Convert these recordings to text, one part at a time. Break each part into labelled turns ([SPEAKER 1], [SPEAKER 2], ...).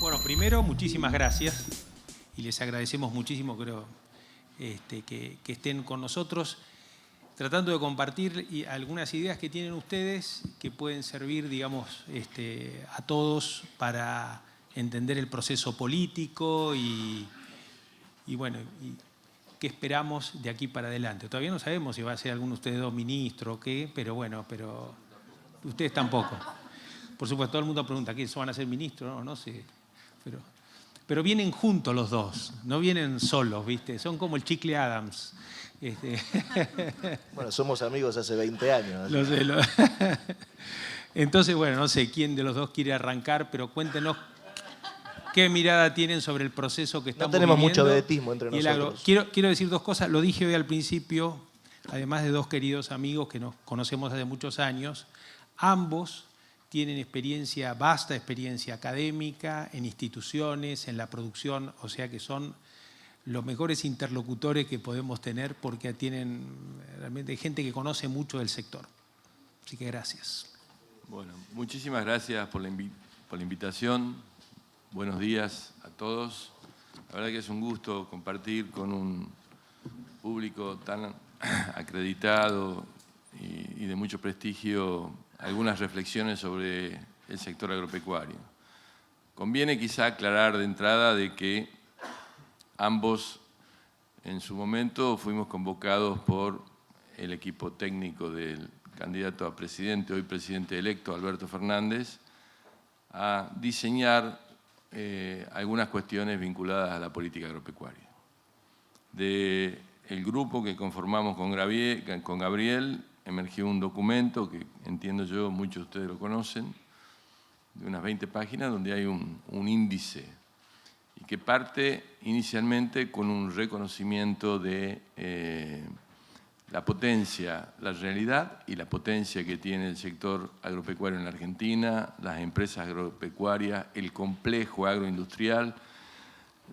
[SPEAKER 1] Bueno, primero, muchísimas gracias y les agradecemos muchísimo, creo, que estén con nosotros, tratando de compartir algunas ideas que tienen ustedes que pueden servir, digamos, a todos para entender el proceso político y bueno, y qué esperamos de aquí para adelante. Todavía no sabemos si va a ser alguno de ustedes dos ministros o qué, pero bueno, pero ustedes tampoco. Por supuesto, todo el mundo pregunta, ¿qué? ¿Van a ser ministros? No, no sé. Pero vienen juntos los dos, no vienen solos, ¿viste? Son como el Chicle Adams.
[SPEAKER 2] Bueno, somos amigos hace 20 años.
[SPEAKER 1] Lo sé, Entonces, bueno, no sé quién de los dos quiere arrancar, pero cuéntenos qué mirada tienen sobre el proceso que estamos viviendo.
[SPEAKER 2] No tenemos mucho vedetismo entre nosotros.
[SPEAKER 1] Quiero decir dos cosas. Lo dije hoy al principio, además de dos queridos amigos que nos conocemos hace muchos años. Ambos tienen experiencia, vasta experiencia académica, en instituciones, en la producción, o sea que son los mejores interlocutores que podemos tener porque tienen realmente gente que conoce mucho del sector. Así que gracias.
[SPEAKER 3] Bueno, muchísimas gracias por la invitación. Buenos días a todos. La verdad que es un gusto compartir con un público tan acreditado y de mucho prestigio algunas reflexiones sobre el sector agropecuario. Conviene quizá aclarar de entrada de que ambos en su momento fuimos convocados por el equipo técnico del candidato a presidente, hoy presidente electo, Alberto Fernández, a diseñar algunas cuestiones vinculadas a la política agropecuaria. Del grupo que conformamos con Gabriel emergió un documento que entiendo yo, muchos de ustedes lo conocen, de unas 20 páginas donde hay un índice y que parte inicialmente con un reconocimiento de la potencia, la realidad y la potencia que tiene el sector agropecuario en la Argentina, las empresas agropecuarias, el complejo agroindustrial,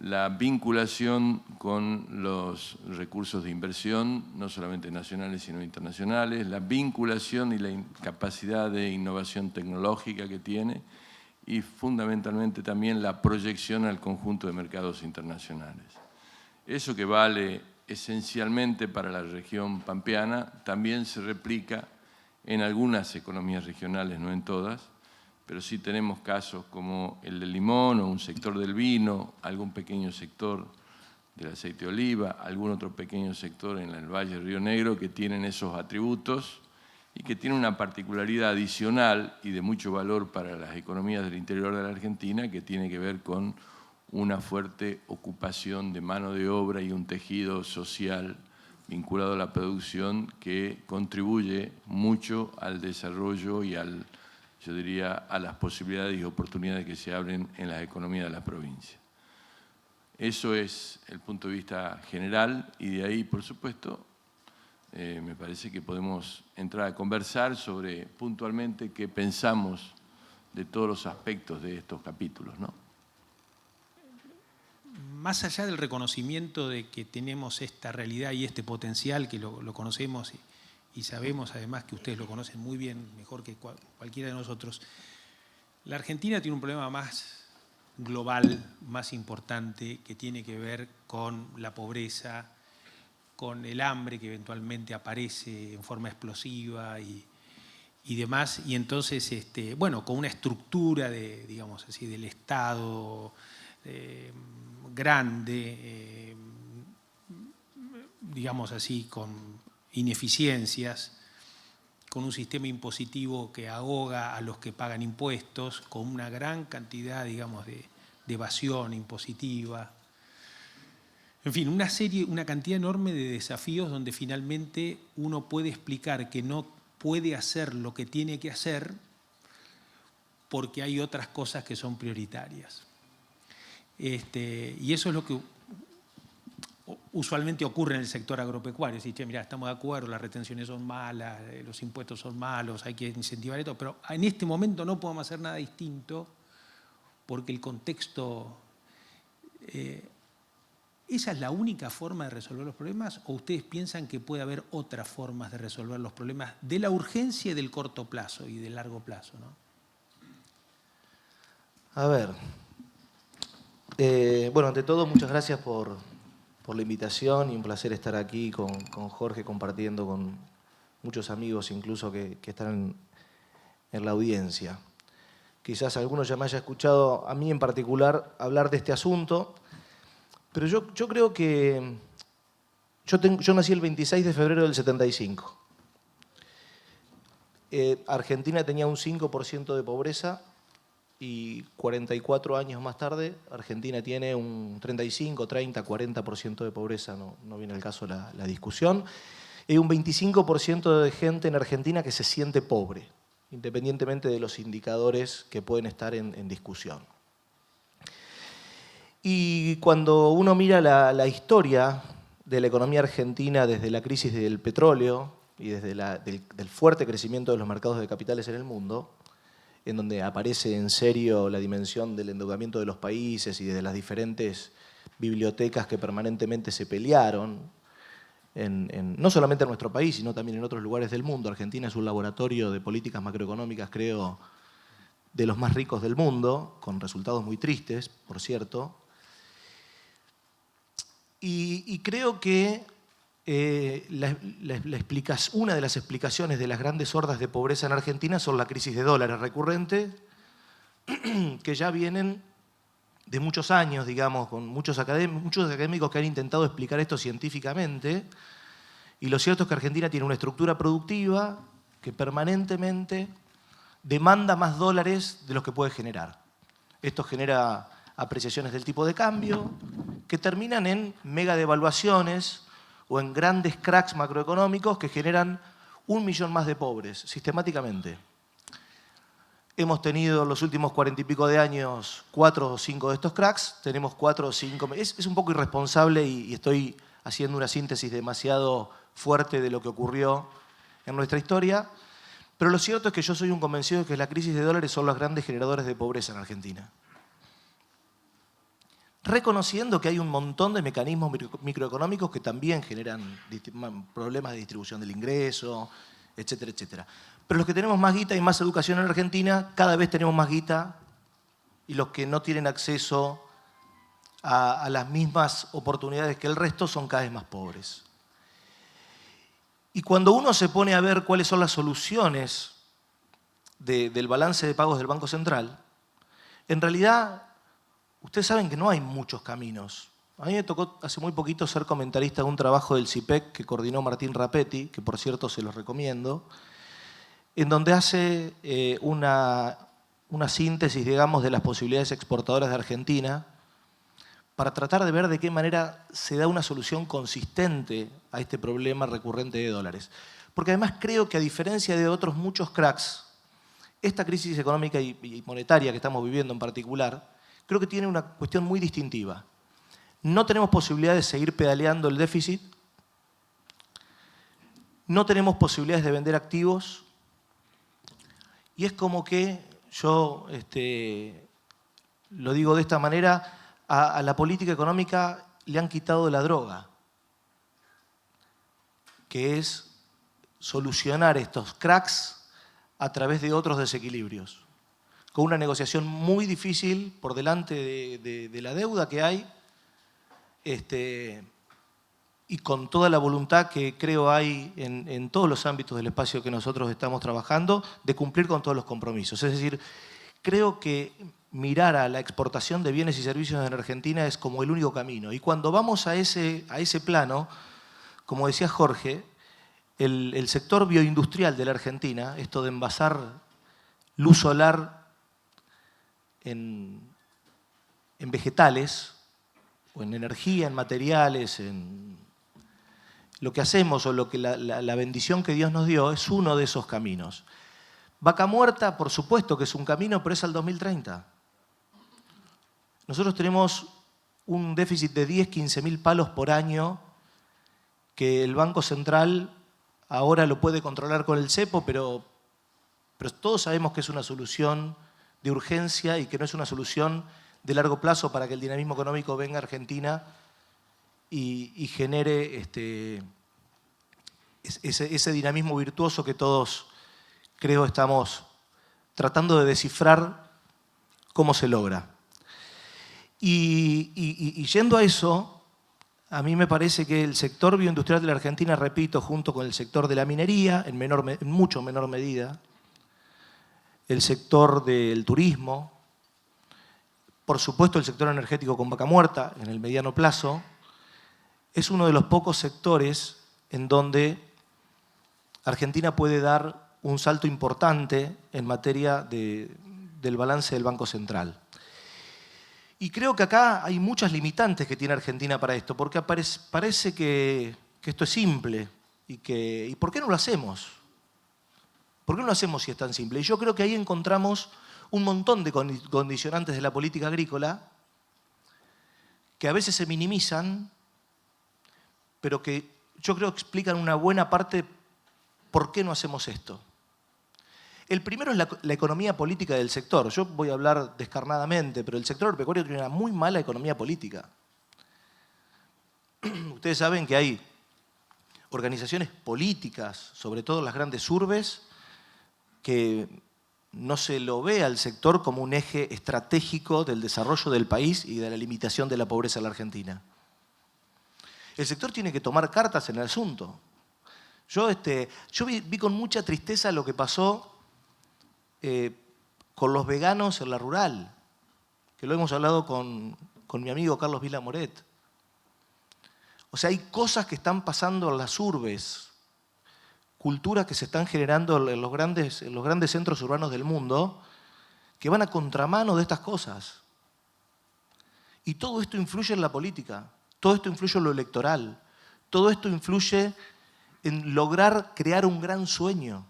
[SPEAKER 3] la vinculación con los recursos de inversión, no solamente nacionales sino internacionales, la vinculación y la capacidad de innovación tecnológica que tiene y fundamentalmente también la proyección al conjunto de mercados internacionales. Eso que vale esencialmente para la región pampeana también se replica en algunas economías regionales, no en todas, pero sí tenemos casos como el del limón o un sector del vino, algún pequeño sector del aceite de oliva, algún otro pequeño sector en el Valle Río Negro que tienen esos atributos y que tienen una particularidad adicional y de mucho valor para las economías del interior de la Argentina que tiene que ver con una fuerte ocupación de mano de obra y un tejido social vinculado a la producción que contribuye mucho al desarrollo y yo diría, a las posibilidades y oportunidades que se abren en las economías de la provincia. Eso es el punto de vista general y de ahí, por supuesto, me parece que podemos entrar a conversar sobre puntualmente qué pensamos de todos los aspectos de estos capítulos, ¿no?
[SPEAKER 1] Más allá del reconocimiento de que tenemos esta realidad y este potencial, que lo conocemos y sabemos además que ustedes lo conocen muy bien, mejor que cualquiera de nosotros, la Argentina tiene un problema más global, más importante, que tiene que ver con la pobreza, con el hambre que eventualmente aparece en forma explosiva y demás, y entonces, bueno, con una estructura digamos así, del Estado grande, digamos así, con ineficiencias, con un sistema impositivo que ahoga a los que pagan impuestos, con una gran cantidad, digamos, de evasión impositiva. En fin, una cantidad enorme de desafíos donde finalmente uno puede explicar que no puede hacer lo que tiene que hacer porque hay otras cosas que son prioritarias. Y eso es lo que usualmente ocurre en el sector agropecuario. Si, che, mirá, estamos de acuerdo, las retenciones son malas, los impuestos son malos, hay que incentivar esto, pero en este momento no podemos hacer nada distinto porque el contexto ¿Esa es la única forma de resolver los problemas o ustedes piensan que puede haber otras formas de resolver los problemas de la urgencia y del corto plazo y del largo plazo, ¿no?
[SPEAKER 2] A ver, bueno, ante todo, muchas gracias por la invitación y un placer estar aquí con Jorge compartiendo con muchos amigos incluso que están en la audiencia. Quizás algunos ya me haya escuchado a mí en particular hablar de este asunto, pero yo creo que yo nací el 26 de febrero del 75. Argentina tenía un 5% de pobreza y 44 años más tarde Argentina tiene un 35, 30, 40% de pobreza, no viene al caso la discusión. Hay un 25% de gente en Argentina que se siente pobre, independientemente de los indicadores que pueden estar en discusión. Y cuando uno mira la historia de la economía argentina desde la crisis del petróleo y desde del fuerte crecimiento de los mercados de capitales en el mundo, en donde aparece en serio la dimensión del endeudamiento de los países y de las diferentes bibliotecas que permanentemente se pelearon, no solamente en nuestro país, sino también en otros lugares del mundo. Argentina es un laboratorio de políticas macroeconómicas, creo, de los más ricos del mundo, con resultados muy tristes, por cierto. Y creo que una de las explicaciones de las grandes hordas de pobreza en Argentina son la crisis de dólares recurrente, que ya vienen de muchos años, digamos, con muchos académicos que han intentado explicar esto científicamente. Y lo cierto es que Argentina tiene una estructura productiva que permanentemente demanda más dólares de los que puede generar. Esto genera apreciaciones del tipo de cambio que terminan en mega devaluaciones o en grandes cracks macroeconómicos que generan 1 millón más de pobres sistemáticamente. Hemos tenido en los últimos 40 y pico de años 4 o 5 de estos cracks, tenemos 4 o 5... Es un poco irresponsable y estoy haciendo una síntesis demasiado fuerte de lo que ocurrió en nuestra historia, pero lo cierto es que yo soy un convencido de que la crisis de dólares son los grandes generadores de pobreza en Argentina. Reconociendo que hay un montón de mecanismos microeconómicos que también generan problemas de distribución del ingreso, etcétera, etcétera. Pero los que tenemos más guita y más educación en Argentina, cada vez tenemos más guita, y los que no tienen acceso a las mismas oportunidades que el resto son cada vez más pobres. Y cuando uno se pone a ver cuáles son las soluciones del balance de pagos del Banco Central, en realidad ustedes saben que no hay muchos caminos. A mí me tocó hace muy poquito ser comentarista de un trabajo del CIPEC que coordinó Martín Rapetti, que por cierto se los recomiendo, en donde hace una síntesis, digamos, de las posibilidades exportadoras de Argentina para tratar de ver de qué manera se da una solución consistente a este problema recurrente de dólares. Porque además creo que a diferencia de otros muchos cracks, esta crisis económica y monetaria que estamos viviendo en particular, creo que tiene una cuestión muy distintiva. No tenemos posibilidad de seguir pedaleando el déficit, no tenemos posibilidades de vender activos, y es como que yo lo digo de esta manera, a la política económica le han quitado la droga, que es solucionar estos cracks a través de otros desequilibrios, con una negociación muy difícil por delante de la deuda que hay, y con toda la voluntad que creo hay en todos los ámbitos del espacio que nosotros estamos trabajando, de cumplir con todos los compromisos. Es decir, creo que mirar a la exportación de bienes y servicios en Argentina es como el único camino. Y cuando vamos a ese plano, como decía Jorge, el sector bioindustrial de la Argentina, esto de envasar luz solar en vegetales, o en energía, en materiales, en lo que hacemos o lo que la bendición que Dios nos dio, es uno de esos caminos. Vaca Muerta, por supuesto que es un camino, pero es al 2030. Nosotros tenemos un déficit de 10, 15 mil palos por año que el Banco Central ahora lo puede controlar con el cepo, pero todos sabemos que es una solución de urgencia y que no es una solución de largo plazo para que el dinamismo económico venga a Argentina y genere ese dinamismo virtuoso que todos, creo, estamos tratando de descifrar cómo se logra. Y yendo a eso, a mí me parece que el sector bioindustrial de la Argentina, repito, junto con el sector de la minería, en mucho menor medida, el sector del turismo, por supuesto el sector energético con Vaca Muerta en el mediano plazo, es uno de los pocos sectores en donde Argentina puede dar un salto importante en materia del balance del Banco Central. Y creo que acá hay muchas limitantes que tiene Argentina para esto, porque parece que esto es simple. ¿Y por qué no lo hacemos? ¿Por qué no lo hacemos si es tan simple? Y yo creo que ahí encontramos un montón de condicionantes de la política agrícola que a veces se minimizan, pero que yo creo que explican una buena parte por qué no hacemos esto. El primero es la economía política del sector. Yo voy a hablar descarnadamente, pero el sector agropecuario tiene una muy mala economía política. Ustedes saben que hay organizaciones políticas, sobre todo las grandes urbes, que no se lo ve al sector como un eje estratégico del desarrollo del país y de la limitación de la pobreza en la Argentina. El sector tiene que tomar cartas en el asunto. Yo vi con mucha tristeza lo que pasó con los veganos en la rural, que lo hemos hablado con mi amigo Carlos Vila Moret. O sea, hay cosas que están pasando en las urbes, culturas que se están generando en los grandes centros urbanos del mundo, que van a contramano de estas cosas. Y todo esto influye en la política, todo esto influye en lo electoral, todo esto influye en lograr crear un gran sueño.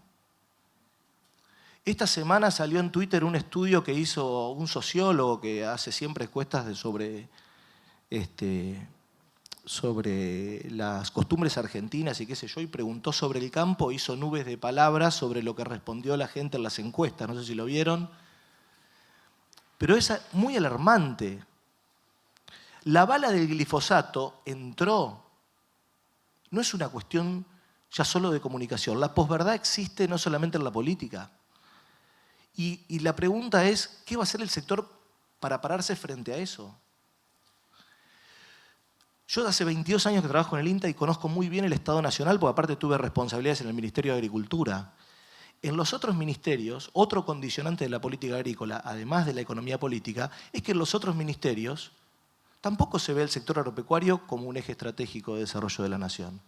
[SPEAKER 2] Esta semana salió en Twitter un estudio que hizo un sociólogo que hace siempre encuestas sobre las costumbres argentinas y qué sé yo, y preguntó sobre el campo, hizo nubes de palabras sobre lo que respondió la gente en las encuestas, no sé si lo vieron, pero es muy alarmante. La bala del glifosato entró, no es una cuestión ya solo de comunicación, la posverdad existe no solamente en la política. Y la pregunta es, ¿qué va a hacer el sector para pararse frente a eso? Yo hace 22 años que trabajo en el INTA y conozco muy bien el Estado Nacional, porque aparte tuve responsabilidades en el Ministerio de Agricultura. En los otros ministerios, otro condicionante de la política agrícola, además de la economía política, es que en los otros ministerios tampoco se ve el sector agropecuario como un eje estratégico de desarrollo de la nación.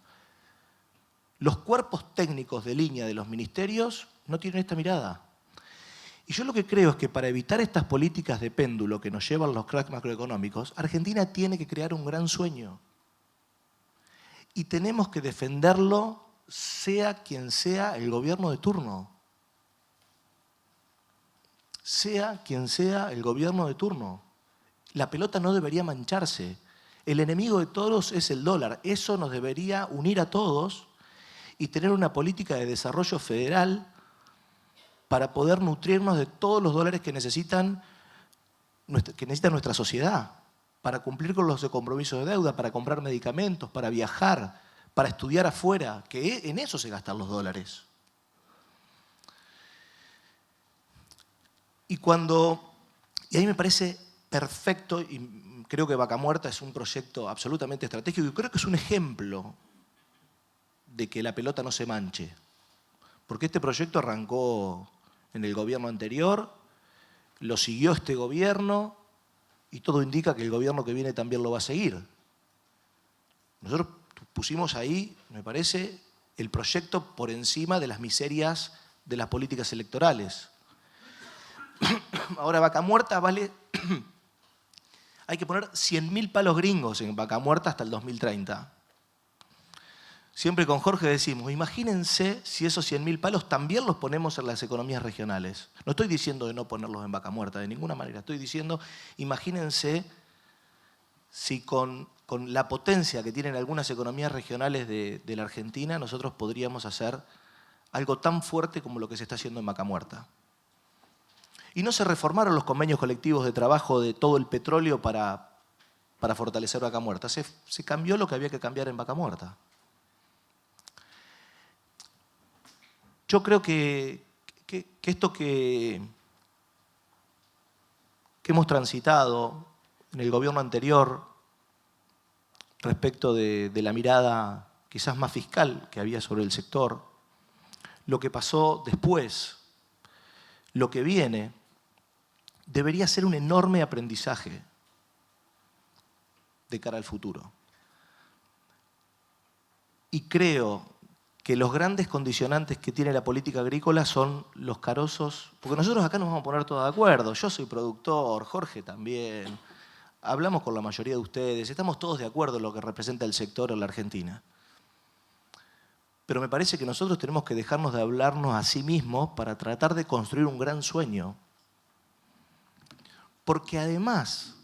[SPEAKER 2] Los cuerpos técnicos de línea de los ministerios no tienen esta mirada. Y yo lo que creo es que para evitar estas políticas de péndulo que nos llevan los cracks macroeconómicos, Argentina tiene que crear un gran sueño. Y tenemos que defenderlo sea quien sea el gobierno de turno. Sea quien sea el gobierno de turno. La pelota no debería mancharse. El enemigo de todos es el dólar. Eso nos debería unir a todos y tener una política de desarrollo federal para poder nutrirnos de todos los dólares que necesita nuestra sociedad, para cumplir con los compromisos de deuda, para comprar medicamentos, para viajar, para estudiar afuera, que en eso se gastan los dólares. Y ahí me parece perfecto, y creo que Vaca Muerta es un proyecto absolutamente estratégico, y creo que es un ejemplo de que la pelota no se manche. Porque este proyecto arrancó en el gobierno anterior, lo siguió este gobierno y todo indica que el gobierno que viene también lo va a seguir. Nosotros pusimos ahí, me parece, el proyecto por encima de las miserias de las políticas electorales. Ahora, Vaca Muerta vale... Hay que poner 100.000 palos gringos en Vaca Muerta hasta el 2030. Siempre con Jorge decimos, imagínense si esos 100.000 palos también los ponemos en las economías regionales. No estoy diciendo de no ponerlos en Vaca Muerta, de ninguna manera. Estoy diciendo, imagínense si con la potencia que tienen algunas economías regionales de la Argentina, nosotros podríamos hacer algo tan fuerte como lo que se está haciendo en Vaca Muerta. Y no se reformaron los convenios colectivos de trabajo de todo el petróleo para para fortalecer Vaca Muerta. Se cambió lo que había que cambiar en Vaca Muerta. Yo creo que esto que hemos transitado en el gobierno anterior respecto de la mirada quizás más fiscal que había sobre el sector, lo que pasó después, lo que viene, debería ser un enorme aprendizaje de cara al futuro. Y creo que los grandes condicionantes que tiene la política agrícola son los carosos, porque nosotros acá nos vamos a poner todos de acuerdo, yo soy productor, Jorge también, hablamos con la mayoría de ustedes, estamos todos de acuerdo en lo que representa el sector en la Argentina. Pero me parece que nosotros tenemos que dejarnos de hablarnos a sí mismos para tratar de construir un gran sueño. Porque además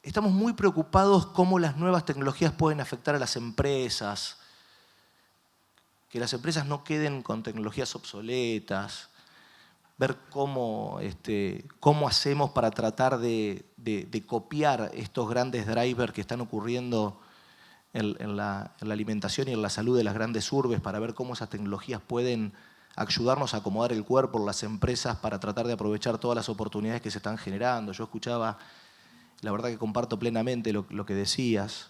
[SPEAKER 2] estamos muy preocupados cómo las nuevas tecnologías pueden afectar a las empresas, que las empresas no queden con tecnologías obsoletas, ver cómo hacemos para tratar de copiar estos grandes drivers que están ocurriendo en la alimentación y en la salud de las grandes urbes, para ver cómo esas tecnologías pueden ayudarnos a acomodar el cuerpo en las empresas para tratar de aprovechar todas las oportunidades que se están generando. Yo escuchaba, la verdad que comparto plenamente lo que decías.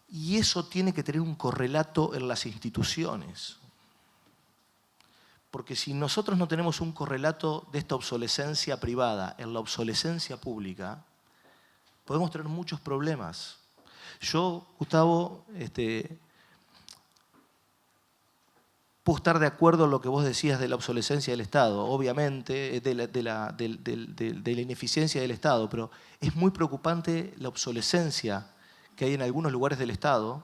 [SPEAKER 2] Y eso tiene que tener un correlato en las instituciones. Porque si nosotros no tenemos un correlato de esta obsolescencia privada en la obsolescencia pública, podemos tener muchos problemas. Yo, Gustavo, puedo estar de acuerdo en lo que vos decías de la obsolescencia del Estado, obviamente, de la ineficiencia del Estado, pero es muy preocupante la obsolescencia que hay en algunos lugares del Estado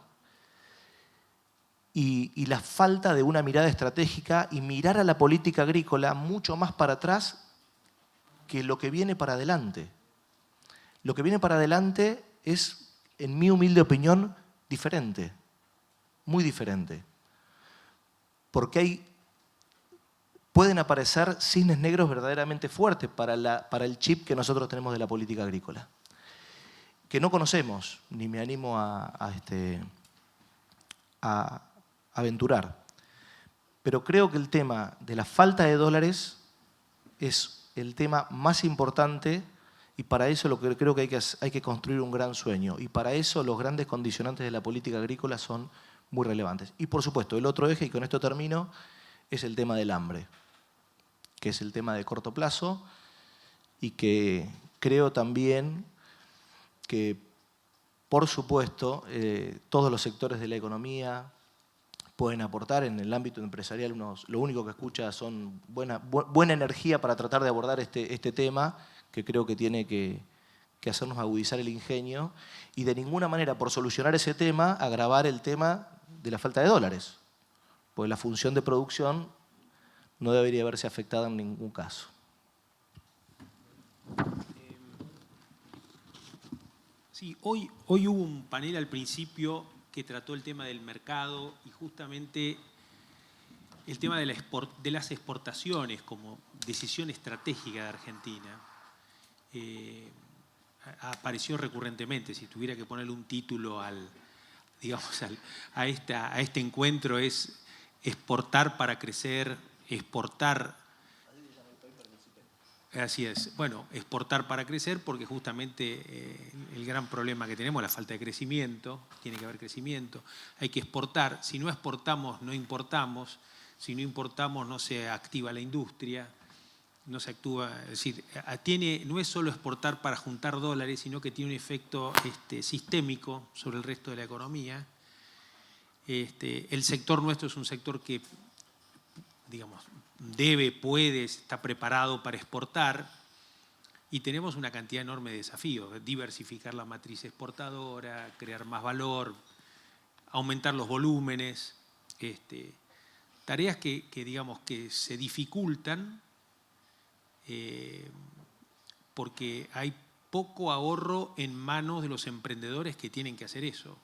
[SPEAKER 2] y la falta de una mirada estratégica y mirar a la política agrícola mucho más para atrás que lo que viene para adelante. Lo que viene para adelante es, en mi humilde opinión, diferente, muy diferente. Porque pueden aparecer cisnes negros verdaderamente fuertes para el chip que nosotros tenemos de la política agrícola, que no conocemos, ni me animo a aventurar. Pero creo que el tema de la falta de dólares es el tema más importante. Y para eso lo que creo que hay que construir un gran sueño. Y para eso los grandes condicionantes de la política agrícola son muy relevantes. Y por supuesto, el otro eje, y con esto termino, es el tema del hambre, que es el tema de corto plazo y que creo también que, por supuesto, todos los sectores de la economía pueden aportar. En el ámbito empresarial lo único que escucha son buena energía para tratar de abordar este tema, que creo que tiene que hacernos agudizar el ingenio y de ninguna manera, por solucionar ese tema, agravar el tema de la falta de dólares, porque la función de producción no debería verse afectada en ningún caso.
[SPEAKER 1] Sí, hoy hubo un panel al principio que trató el tema del mercado y justamente el tema de las exportaciones como decisión estratégica de Argentina. Apareció recurrentemente. Si tuviera que ponerle un título a este encuentro, es exportar para crecer, exportar. Así es. Bueno, exportar para crecer, porque justamente el gran problema que tenemos es la falta de crecimiento. Tiene que haber crecimiento. Hay que exportar. Si no exportamos, no importamos. Si no importamos, no se activa la industria. No se actúa, es decir, no es solo exportar para juntar dólares, sino que tiene un efecto sistémico sobre el resto de la economía. El sector nuestro es un sector que, digamos, está preparado para exportar y tenemos una cantidad enorme de desafíos: diversificar la matriz exportadora, crear más valor, aumentar los volúmenes, tareas que digamos que se dificultan porque hay poco ahorro en manos de los emprendedores que tienen que hacer eso,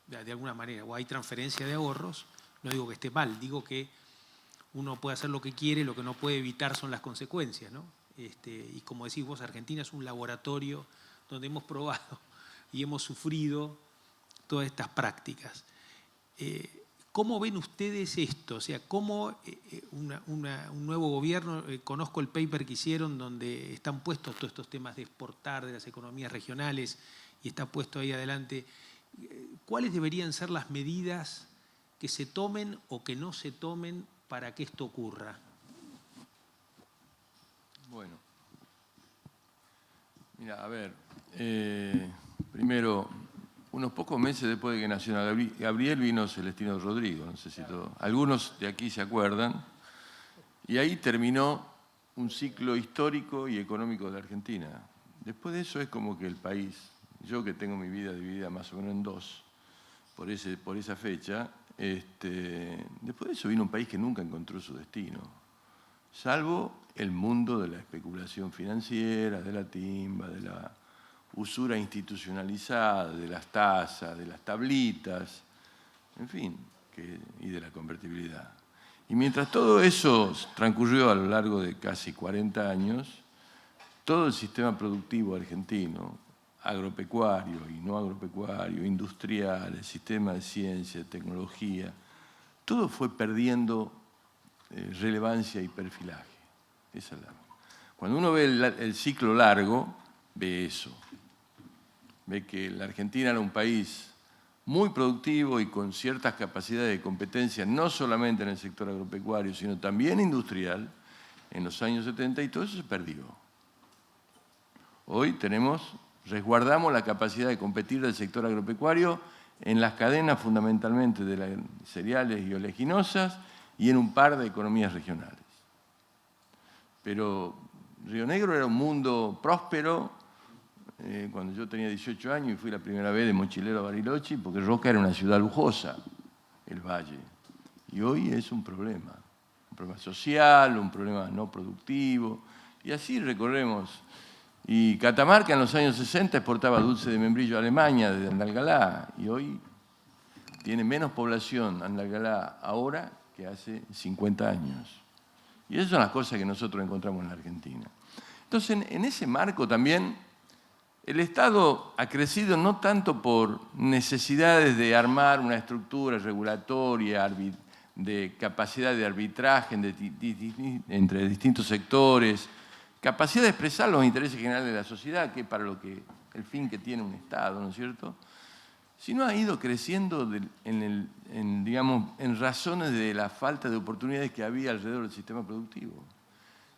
[SPEAKER 1] de alguna manera, o hay transferencia de ahorros. No digo que esté mal, digo que uno puede hacer lo que quiere, lo que no puede evitar son las consecuencias, ¿no? Y como decís vos, Argentina es un laboratorio donde hemos probado y hemos sufrido todas estas prácticas. ¿Cómo ven ustedes esto? O sea, ¿cómo un nuevo gobierno, conozco el paper que hicieron donde están puestos todos estos temas de exportar, de las economías regionales, y está puesto ahí adelante, ¿cuáles deberían ser las medidas que se tomen o que no se tomen para que esto ocurra?
[SPEAKER 3] Bueno, mira, a ver, primero, unos pocos meses después de que nació Gabriel vino Celestino Rodrigo, no sé si algunos de aquí se acuerdan, y ahí terminó un ciclo histórico y económico de la Argentina. Después de eso es como que el país, yo que tengo mi vida dividida más o menos en dos, por esa fecha, después de eso vino un país que nunca encontró su destino, salvo el mundo de la especulación financiera, de la timba, de la usura institucionalizada, de las tasas, de las tablitas, en fin, y de la convertibilidad. Y mientras todo eso transcurrió a lo largo de casi 40 años, todo el sistema productivo argentino, agropecuario y no agropecuario, industrial, el sistema de ciencia, de tecnología, todo fue perdiendo relevancia y perfilaje. Cuando uno ve el ciclo largo, ve eso. Ve que la Argentina era un país muy productivo y con ciertas capacidades de competencia, no solamente en el sector agropecuario, sino también industrial, en los años 70, y todo eso se perdió. Hoy resguardamos la capacidad de competir del sector agropecuario en las cadenas fundamentalmente de las cereales y oleaginosas y en un par de economías regionales. Pero Río Negro era un mundo próspero cuando yo tenía 18 años y fui la primera vez de mochilero a Bariloche, porque Roca era una ciudad lujosa, el Valle. Y hoy es un problema social, un problema no productivo, y así recorremos. Y Catamarca en los años 60 exportaba dulce de membrillo a Alemania desde Andalgalá, y hoy tiene menos población Andalgalá ahora que hace 50 años. Y esas son las cosas que nosotros encontramos en la Argentina. Entonces, en ese marco también, el Estado ha crecido no tanto por necesidades de armar una estructura regulatoria, de capacidad de arbitraje entre distintos sectores, capacidad de expresar los intereses generales de la sociedad, que es para el fin que tiene un Estado, ¿no es cierto?, sino ha ido creciendo en razones de la falta de oportunidades que había alrededor del sistema productivo.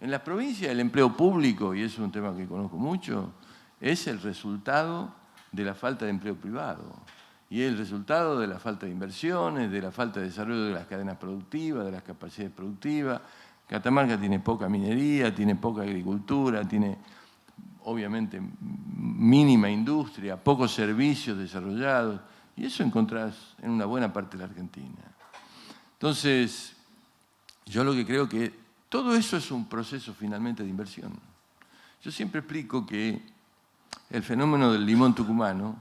[SPEAKER 3] En las provincias el empleo público, y eso es un tema que conozco mucho, es el resultado de la falta de empleo privado. Y es el resultado de la falta de inversiones, de la falta de desarrollo de las cadenas productivas, de las capacidades productivas. Catamarca tiene poca minería, tiene poca agricultura, tiene obviamente mínima industria, pocos servicios desarrollados, y eso encontrás en una buena parte de la Argentina. Entonces, yo lo que creo que todo eso es un proceso finalmente de inversión. Yo siempre explico que el fenómeno del limón tucumano,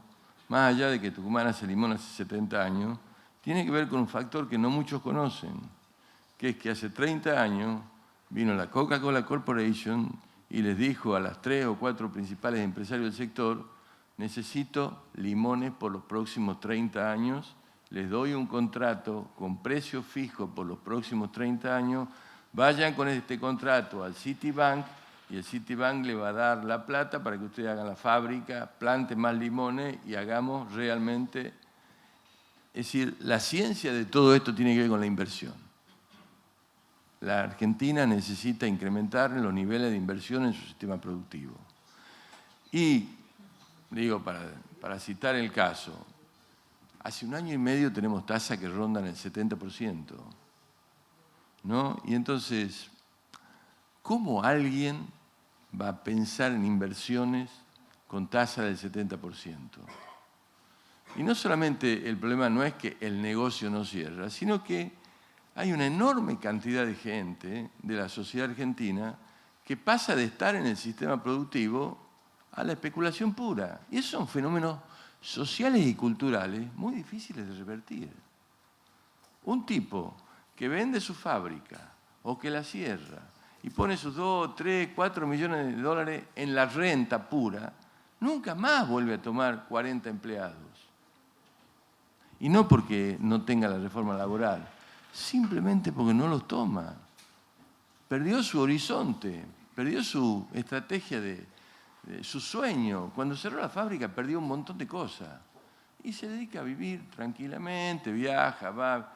[SPEAKER 3] más allá de que Tucumán hace limón hace 70 años, tiene que ver con un factor que no muchos conocen, que es que hace 30 años vino la Coca-Cola Corporation y les dijo a las 3 o 4 principales empresarios del sector: necesito limones por los próximos 30 años, les doy un contrato con precio fijo por los próximos 30 años, vayan con este contrato al Citibank y el Citibank le va a dar la plata para que ustedes hagan la fábrica, planten más limones y hagamos realmente... Es decir, la ciencia de todo esto tiene que ver con la inversión. La Argentina necesita incrementar los niveles de inversión en su sistema productivo. Y, digo, para citar el caso, hace 1 año y medio tenemos tasas que rondan el 70%, ¿no? Y entonces, ¿cómo alguien va a pensar en inversiones con tasa del 70%? Y no solamente el problema no es que el negocio no cierra, sino que hay una enorme cantidad de gente de la sociedad argentina que pasa de estar en el sistema productivo a la especulación pura. Y esos son fenómenos sociales y culturales muy difíciles de revertir. Un tipo que vende su fábrica o que la cierra y pone sus 2, 3, 4 millones de dólares en la renta pura, nunca más vuelve a tomar 40 empleados. Y no porque no tenga la reforma laboral, simplemente porque no los toma. Perdió su horizonte, perdió su estrategia de su sueño. Cuando cerró la fábrica perdió un montón de cosas. Y se dedica a vivir tranquilamente, viaja, va.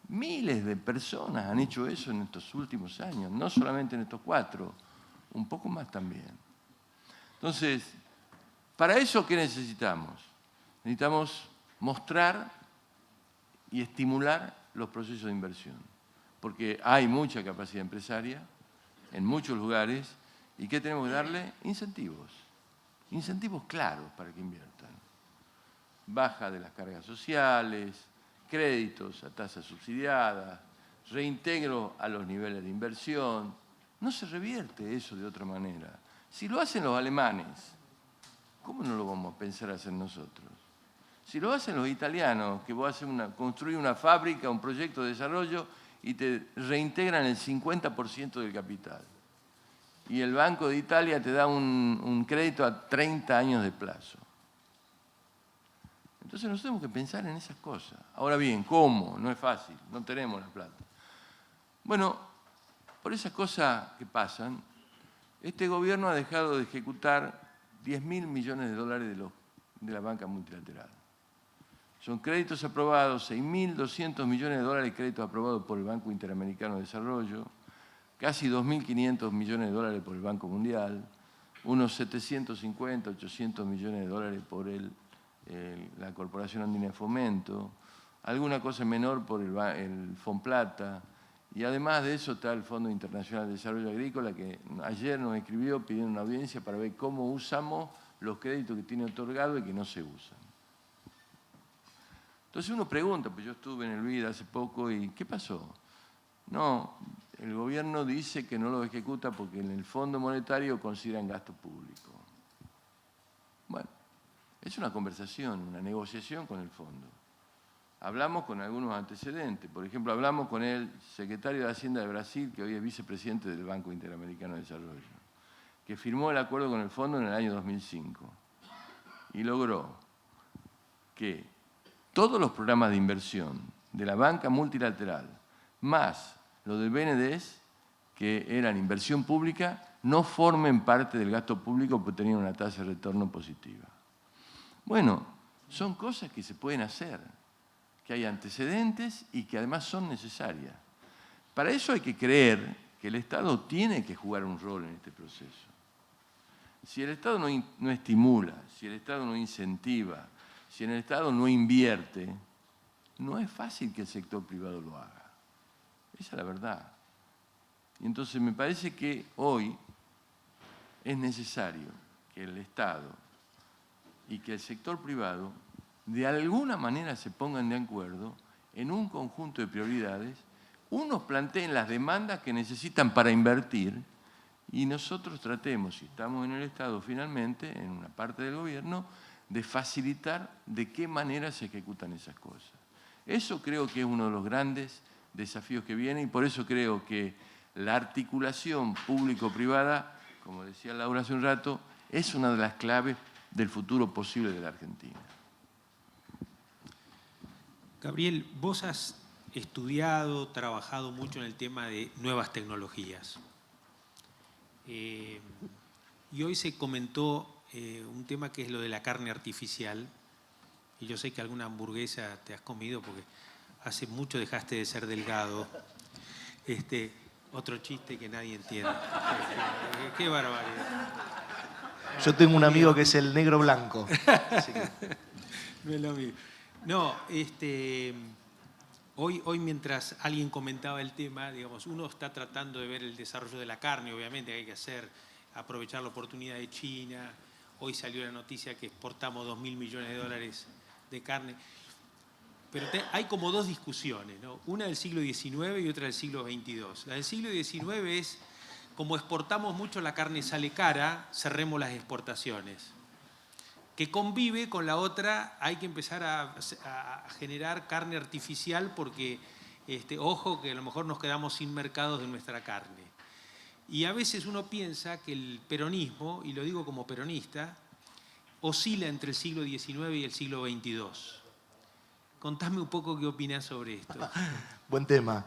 [SPEAKER 3] Miles de personas han hecho eso en estos últimos años, no solamente en estos 4, un poco más también. Entonces, ¿para eso qué necesitamos? Necesitamos mostrar y estimular los procesos de inversión, porque hay mucha capacidad empresaria en muchos lugares y ¿qué tenemos que darle? Incentivos, incentivos claros para que inviertan. Baja de las cargas sociales, créditos a tasas subsidiadas, reintegro a los niveles de inversión. No se revierte eso de otra manera. Si lo hacen los alemanes, ¿cómo no lo vamos a pensar hacer nosotros? Si lo hacen los italianos, que vos construís una fábrica, un proyecto de desarrollo y te reintegran el 50% del capital. Y el Banco de Italia te da un crédito a 30 años de plazo. Entonces nosotros tenemos que pensar en esas cosas. Ahora bien, ¿cómo? No es fácil, no tenemos la plata. Bueno, por esas cosas que pasan, este gobierno ha dejado de ejecutar 10.000 millones de dólares de la banca multilateral. Son créditos aprobados, 6.200 millones de dólares de créditos aprobados por el Banco Interamericano de Desarrollo, casi 2.500 millones de dólares por el Banco Mundial, unos 750, 800 millones de dólares por la Corporación Andina de Fomento, alguna cosa menor por el Fonplata, y además de eso está el Fondo Internacional de Desarrollo Agrícola, que ayer nos escribió pidiendo una audiencia para ver cómo usamos los créditos que tiene otorgado y que no se usan. Entonces uno pregunta, pues yo estuve en el BID hace poco y ¿qué pasó? No, el gobierno dice que no lo ejecuta porque en el Fondo Monetario consideran gasto público. Bueno, es una conversación, una negociación con el fondo. Hablamos con algunos antecedentes. Por ejemplo, hablamos con el secretario de Hacienda de Brasil, que hoy es vicepresidente del Banco Interamericano de Desarrollo, que firmó el acuerdo con el fondo en el año 2005 y logró que todos los programas de inversión de la banca multilateral, más los del BNDES, que eran inversión pública, no formen parte del gasto público porque tenían una tasa de retorno positiva. Bueno, son cosas que se pueden hacer, que hay antecedentes y que además son necesarias. Para eso hay que creer que el Estado tiene que jugar un rol en este proceso. Si el Estado no estimula, si el Estado no incentiva, si el Estado no invierte, no es fácil que el sector privado lo haga. Esa es la verdad. Y entonces me parece que hoy es necesario que el Estado y que el sector privado de alguna manera se pongan de acuerdo en un conjunto de prioridades, unos planteen las demandas que necesitan para invertir y nosotros tratemos, si estamos en el Estado finalmente, en una parte del gobierno, de facilitar de qué manera se ejecutan esas cosas. Eso creo que es uno de los grandes desafíos que viene y por eso creo que la articulación público-privada, como decía Laura hace un rato, es una de las claves del futuro posible de la Argentina.
[SPEAKER 1] Gabriel, vos has estudiado, trabajado mucho en el tema de nuevas tecnologías. Y hoy se comentó un tema que es lo de la carne artificial. Y yo sé que alguna hamburguesa te has comido porque hace mucho dejaste de ser delgado. Otro chiste que nadie entiende. Qué barbaridad.
[SPEAKER 2] Yo tengo un amigo que es el negro blanco. Así que...
[SPEAKER 1] No es lo mismo. No, hoy mientras alguien comentaba el tema, digamos, uno está tratando de ver el desarrollo de la carne, obviamente hay que aprovechar la oportunidad de China. Hoy salió la noticia que exportamos 2.000 millones de dólares de carne. Pero hay como dos discusiones, ¿no? Una del siglo XIX y otra del siglo XXII. La del siglo XIX es, como exportamos mucho, la carne sale cara, cerremos las exportaciones. Que convive con la otra, hay que empezar a generar carne artificial porque, ojo, que a lo mejor nos quedamos sin mercados de nuestra carne. Y a veces uno piensa que el peronismo, y lo digo como peronista, oscila entre el siglo XIX y el siglo XXII. Contame un poco qué opinás sobre esto.
[SPEAKER 2] Buen tema.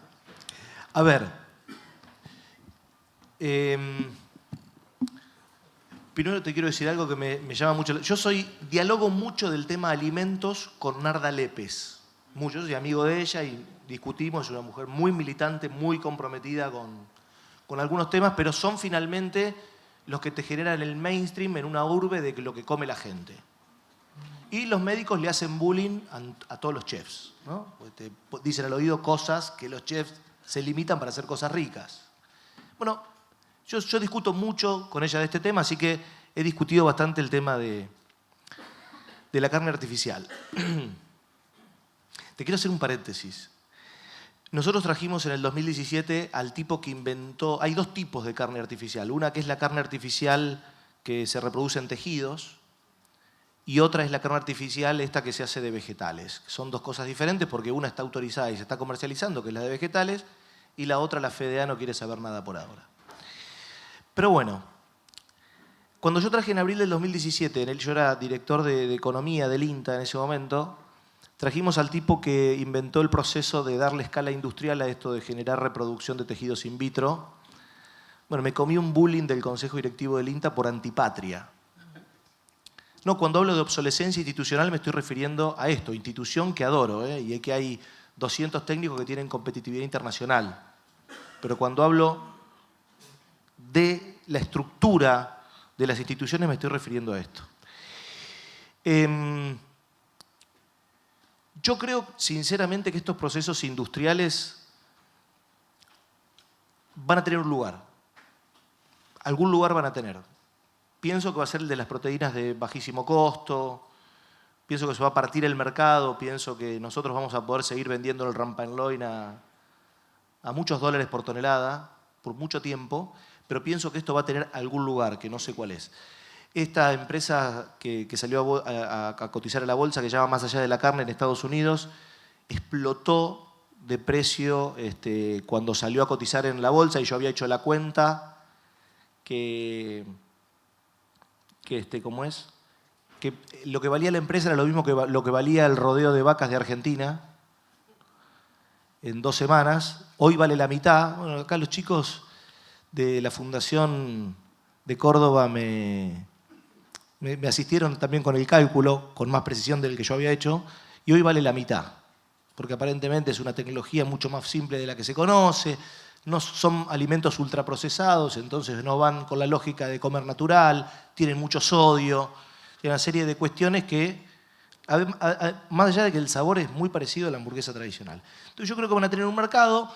[SPEAKER 2] A ver, primero te quiero decir algo que me llama mucho. Dialogo mucho del tema alimentos con Narda Lépez. Mucho, yo soy amigo de ella y discutimos. Es una mujer muy militante, muy comprometida con algunos temas, pero son finalmente los que te generan el mainstream en una urbe de lo que come la gente. Y los médicos le hacen bullying a todos los chefs, ¿no? Te dicen al oído cosas que los chefs se limitan para hacer cosas ricas. Bueno, yo discuto mucho con ella de este tema, así que he discutido bastante el tema de la carne artificial. Te quiero hacer un paréntesis. Nosotros trajimos en el 2017 al tipo que inventó... Hay dos tipos de carne artificial. Una que es la carne artificial que se reproduce en tejidos, y otra es la carne artificial esta que se hace de vegetales. Son dos cosas diferentes porque una está autorizada y se está comercializando, que es la de vegetales, y la otra, la FDA, no quiere saber nada por ahora. Pero bueno, cuando yo traje en abril del 2017, yo era director de economía del INTA en ese momento, trajimos al tipo que inventó el proceso de darle escala industrial a esto de generar reproducción de tejidos in vitro. Bueno, me comí un bullying del Consejo Directivo del INTA por antipatria. No, cuando hablo de obsolescencia institucional me estoy refiriendo a esto, institución que adoro, y es que hay 200 técnicos que tienen competitividad internacional. Pero cuando hablo de la estructura de las instituciones me estoy refiriendo a esto. Yo creo sinceramente que estos procesos industriales van a tener un lugar. Algún lugar van a tener. Pienso que va a ser el de las proteínas de bajísimo costo, pienso que se va a partir el mercado, pienso que nosotros vamos a poder seguir vendiendo el Rampant Loin a muchos dólares por tonelada, por mucho tiempo, pero pienso que esto va a tener algún lugar, que no sé cuál es. Esta empresa que salió a cotizar a la bolsa, que se llama Más Allá de la Carne en Estados Unidos, explotó de precio cuando salió a cotizar en la bolsa, y yo había hecho la cuenta que ¿cómo es? Que lo que valía la empresa era lo mismo que lo que valía el rodeo de vacas de Argentina en 2 semanas. Hoy vale la mitad. Bueno, acá los chicos de la Fundación de Córdoba me asistieron también con el cálculo, con más precisión del que yo había hecho, y hoy vale la mitad, porque aparentemente es una tecnología mucho más simple de la que se conoce. No son alimentos ultraprocesados, entonces no van con la lógica de comer natural, tienen mucho sodio, tienen una serie de cuestiones que, más allá de que el sabor es muy parecido a la hamburguesa tradicional. Entonces yo creo que van a tener un mercado.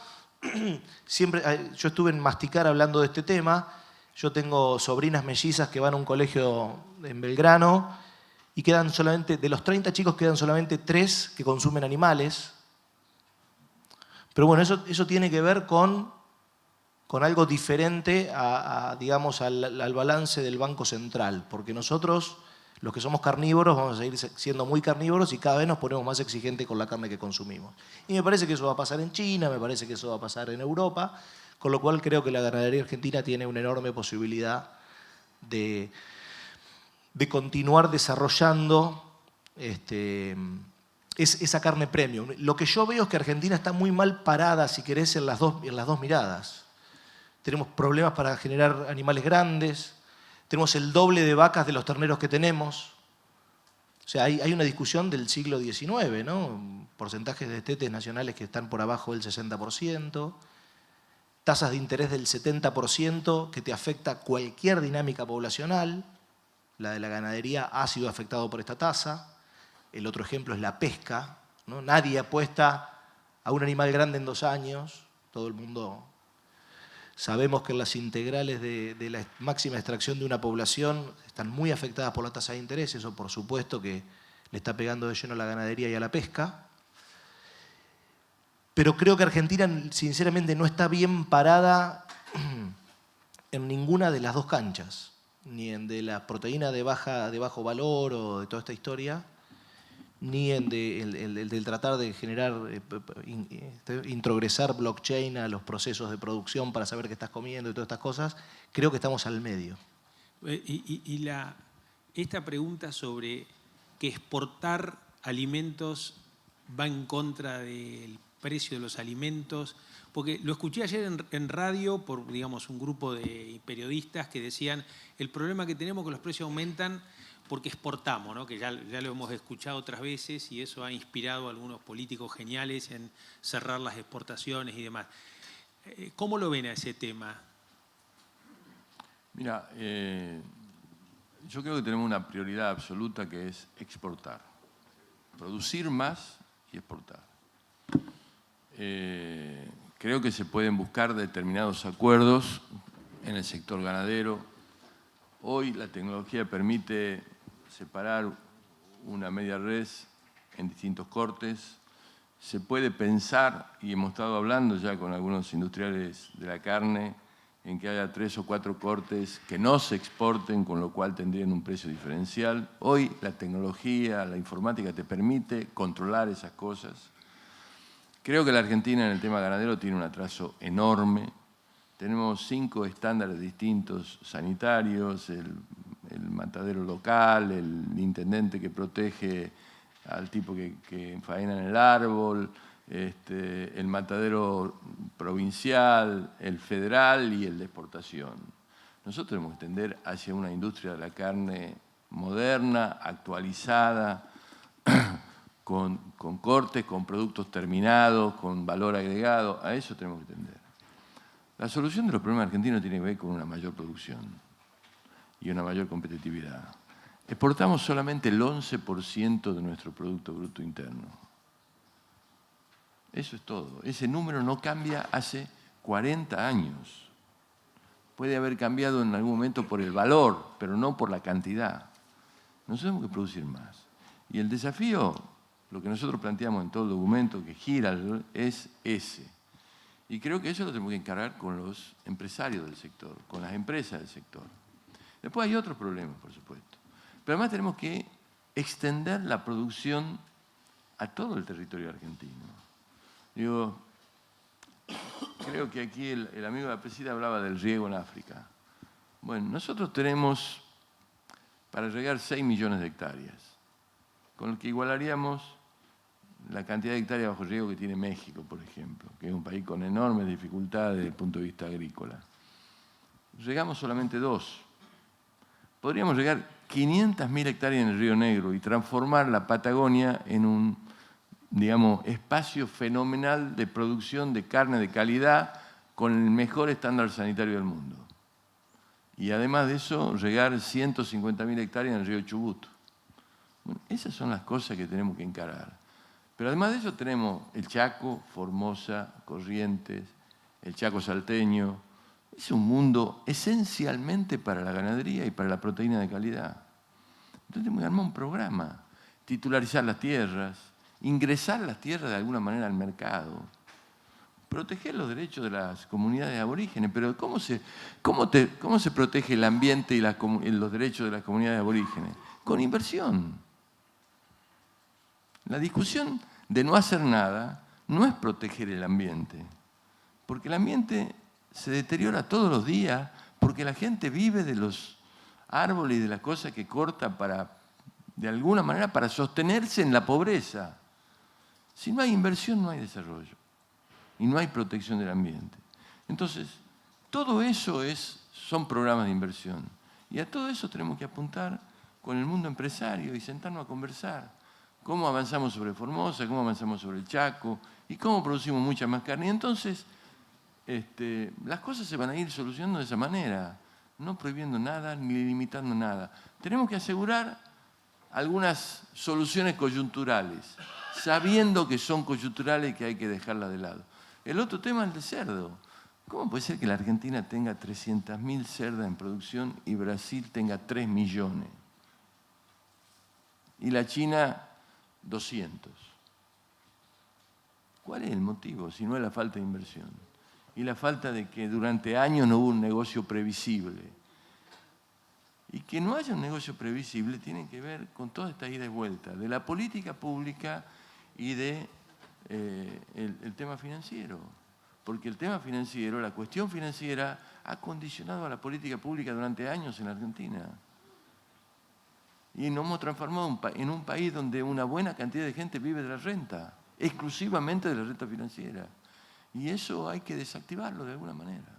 [SPEAKER 2] Siempre, yo estuve en Masticar hablando de este tema. Yo tengo sobrinas mellizas que van a un colegio en Belgrano y quedan solamente, de los 30 chicos quedan solamente 3 que consumen animales. Pero bueno, eso tiene que ver con algo diferente digamos, al balance del Banco Central, porque nosotros, los que somos carnívoros, vamos a seguir siendo muy carnívoros y cada vez nos ponemos más exigentes con la carne que consumimos. Y me parece que eso va a pasar en China, me parece que eso va a pasar en Europa, con lo cual creo que la ganadería argentina tiene una enorme posibilidad de continuar desarrollando esa carne premium. Lo que yo veo es que Argentina está muy mal parada, si querés, en las dos miradas. Tenemos problemas para generar animales grandes, tenemos el doble de vacas de los terneros que tenemos. O sea, hay una discusión del siglo XIX, ¿no? Porcentajes de destetes nacionales que están por abajo del 60%, tasas de interés del 70% que te afecta cualquier dinámica poblacional. La de la ganadería ha sido afectado por esta tasa. El otro ejemplo es la pesca, ¿no? Nadie apuesta a un animal grande en 2 años. Todo el mundo sabemos que las integrales de la máxima extracción de una población están muy afectadas por la tasa de interés. Eso, por supuesto, que le está pegando de lleno a la ganadería y a la pesca. Pero creo que Argentina, sinceramente, no está bien parada en ninguna de las dos canchas, ni en de la proteína de bajo valor o de toda esta historia, ni en el del tratar de generar, introgresar blockchain a los procesos de producción para saber qué estás comiendo y todas estas cosas. Creo que estamos al medio.
[SPEAKER 1] Esta pregunta sobre que exportar alimentos va en contra del precio de los alimentos, porque lo escuché ayer en radio por, digamos, un grupo de periodistas que decían el problema que tenemos es que los precios aumentan porque exportamos, ¿no? Que ya lo hemos escuchado otras veces y eso ha inspirado a algunos políticos geniales en cerrar las exportaciones y demás. ¿Cómo lo ven a ese tema?
[SPEAKER 3] Mira, yo creo que tenemos una prioridad absoluta que es exportar. Producir más y exportar. Creo que se pueden buscar determinados acuerdos en el sector ganadero. Hoy la tecnología permite separar una media res en distintos cortes. Se puede pensar, y hemos estado hablando ya con algunos industriales de la carne, en que haya 3 o 4 cortes que no se exporten, con lo cual tendrían un precio diferencial. Hoy la tecnología, la informática te permite controlar esas cosas. Creo que la Argentina en el tema ganadero tiene un atraso enorme. Tenemos 5 estándares distintos sanitarios, el matadero local, el intendente que protege al tipo que faena en el árbol, el matadero provincial, el federal y el de exportación. Nosotros tenemos que tender hacia una industria de la carne moderna, actualizada, con cortes, con productos terminados, con valor agregado. A eso tenemos que tender. La solución de los problemas argentinos tiene que ver con una mayor producción y una mayor competitividad. Exportamos solamente el 11% de nuestro Producto Bruto Interno. Eso es todo. Ese número no cambia hace 40 años. Puede haber cambiado en algún momento por el valor, pero no por la cantidad. Nosotros tenemos que producir más. Y el desafío, lo que nosotros planteamos en todo el documento que gira, es ese. Y creo que eso lo tenemos que encarar con los empresarios del sector, con las empresas del sector. Después hay otros problemas, por supuesto. Pero además tenemos que extender la producción a todo el territorio argentino. Digo, creo que aquí el amigo de la presida hablaba del riego en África. Bueno, nosotros tenemos para regar 6 millones de hectáreas, con lo que igualaríamos la cantidad de hectáreas bajo riego que tiene México, por ejemplo, que es un país con enormes dificultades desde el punto de vista agrícola. Regamos solamente 2. Podríamos regar 500.000 hectáreas en el Río Negro y transformar la Patagonia en un, digamos, espacio fenomenal de producción de carne de calidad con el mejor estándar sanitario del mundo. Y además de eso, regar 150.000 hectáreas en el río Chubut. Bueno, esas son las cosas que tenemos que encarar. Pero además de eso tenemos el Chaco, Formosa, Corrientes, el Chaco salteño. Es un mundo esencialmente para la ganadería y para la proteína de calidad. Entonces tenemos que armar un programa, titularizar las tierras, ingresar las tierras de alguna manera al mercado, proteger los derechos de las comunidades aborígenes. Pero ¿cómo se protege el ambiente y los derechos de las comunidades aborígenes? Con inversión. La discusión de no hacer nada no es proteger el ambiente, porque el ambiente se deteriora todos los días, porque la gente vive de los árboles y de las cosas que corta de alguna manera, para sostenerse en la pobreza. Si no hay inversión, no hay desarrollo y no hay protección del ambiente. Entonces, todo eso son programas de inversión. Y a todo eso tenemos que apuntar con el mundo empresario y sentarnos a conversar. Cómo avanzamos sobre Formosa, cómo avanzamos sobre el Chaco y cómo producimos mucha más carne. Y entonces, las cosas se van a ir solucionando de esa manera, no prohibiendo nada ni limitando nada. Tenemos que asegurar algunas soluciones coyunturales, sabiendo que son coyunturales y que hay que dejarlas de lado. El otro tema es el de cerdo. ¿Cómo puede ser que la Argentina tenga 300.000 cerdas en producción y Brasil tenga 3 millones? Y la China 200. ¿Cuál es el motivo? Si no es la falta de inversión. Y la falta de que durante años no hubo un negocio previsible. Y que no haya un negocio previsible tiene que ver con toda esta ida y vuelta de la política pública y de el tema financiero. Porque el tema financiero, la cuestión financiera, ha condicionado a la política pública durante años en la Argentina. Y nos hemos transformado en un país donde una buena cantidad de gente vive de la renta, exclusivamente de la renta financiera. Y eso hay que desactivarlo de alguna manera.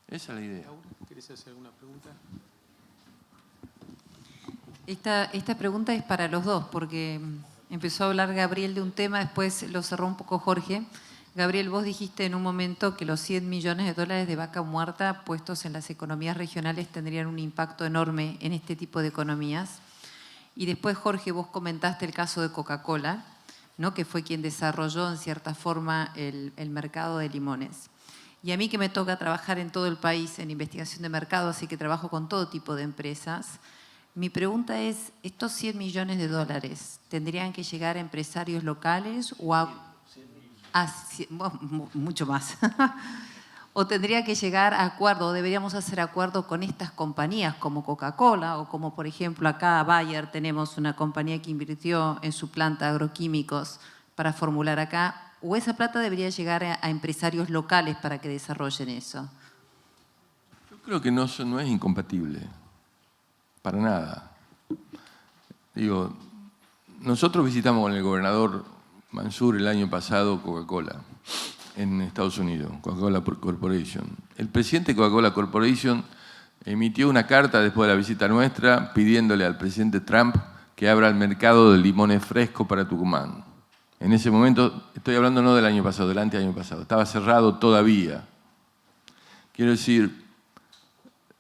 [SPEAKER 3] Esa es la idea.
[SPEAKER 1] Laura, ¿querés hacer alguna pregunta?
[SPEAKER 4] Esta pregunta es para los dos, porque empezó a hablar Gabriel de un tema, después lo cerró un poco Jorge. Gabriel, vos dijiste en un momento que los 100 millones de dólares de vaca muerta puestos en las economías regionales tendrían un impacto enorme en este tipo de economías. Y después, Jorge, vos comentaste el caso de Coca-Cola, ¿no? Que fue quien desarrolló en cierta forma el mercado de limones. Y a mí que me toca trabajar en todo el país en investigación de mercado, así que trabajo con todo tipo de empresas. Mi pregunta es, ¿estos 100 millones de dólares tendrían que llegar a empresarios locales o a mucho más? ¿O tendría que llegar a acuerdo, o deberíamos hacer acuerdo con estas compañías como Coca-Cola o como por ejemplo acá Bayer tenemos una compañía que invirtió en su planta de agroquímicos para formular acá? ¿O esa plata debería llegar a empresarios locales para que desarrollen eso?
[SPEAKER 3] Yo creo que no es incompatible. Para nada. Digo, nosotros visitamos con el gobernador Mansur el año pasado Coca-Cola en Estados Unidos, Coca-Cola Corporation. El presidente de Coca-Cola Corporation emitió una carta después de la visita nuestra pidiéndole al presidente Trump que abra el mercado de limones frescos para Tucumán. En ese momento, estoy hablando no del año pasado, del anteaño pasado, estaba cerrado todavía. Quiero decir,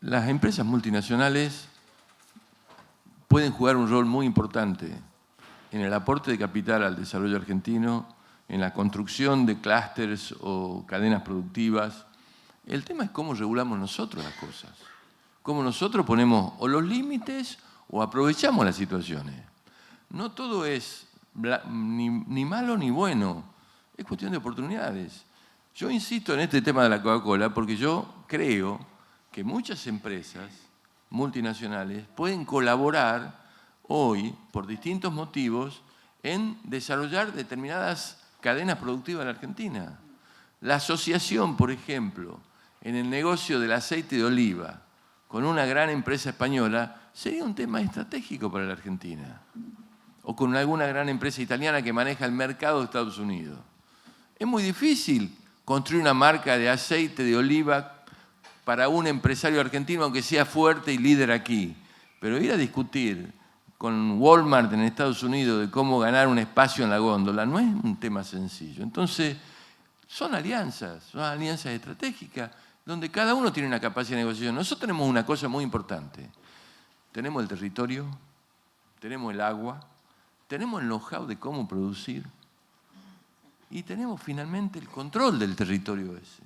[SPEAKER 3] las empresas multinacionales pueden jugar un rol muy importante en el aporte de capital al desarrollo argentino, en la construcción de clústeres o cadenas productivas. El tema es cómo regulamos nosotros las cosas, cómo nosotros ponemos o los límites o aprovechamos las situaciones. No todo es ni malo ni bueno, es cuestión de oportunidades. Yo insisto en este tema de la Coca-Cola porque yo creo que muchas empresas multinacionales pueden colaborar hoy, por distintos motivos, en desarrollar determinadas cadenas productivas en la Argentina. La asociación, por ejemplo, en el negocio del aceite de oliva con una gran empresa española sería un tema estratégico para la Argentina. O con alguna gran empresa italiana que maneja el mercado de Estados Unidos. Es muy difícil construir una marca de aceite de oliva para un empresario argentino, aunque sea fuerte y líder aquí. Pero ir a discutir con Walmart en Estados Unidos de cómo ganar un espacio en la góndola no es un tema sencillo. Entonces, son alianzas estratégicas, donde cada uno tiene una capacidad de negociación. Nosotros tenemos una cosa muy importante. Tenemos el territorio, tenemos el agua, tenemos el know-how de cómo producir y tenemos finalmente el control del territorio ese.